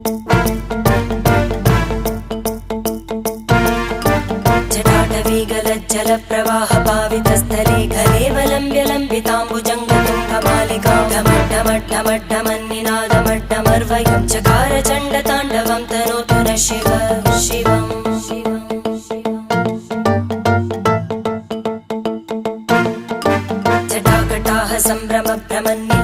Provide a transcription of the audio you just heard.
जटाटवीगलज्जलप्रवाहपावितस्थले घलेवलम्ब्य लम्बिताम्बुजङ्गतुङ्गमालिकां ढमड्ढमड्ढमड्ढमन्निनादमड्ढमर्वयं चकार चण्डताण्डवं तनोतु नः शिव शिवम् जटाकटाः सम्भ्रमभ्रमन्नि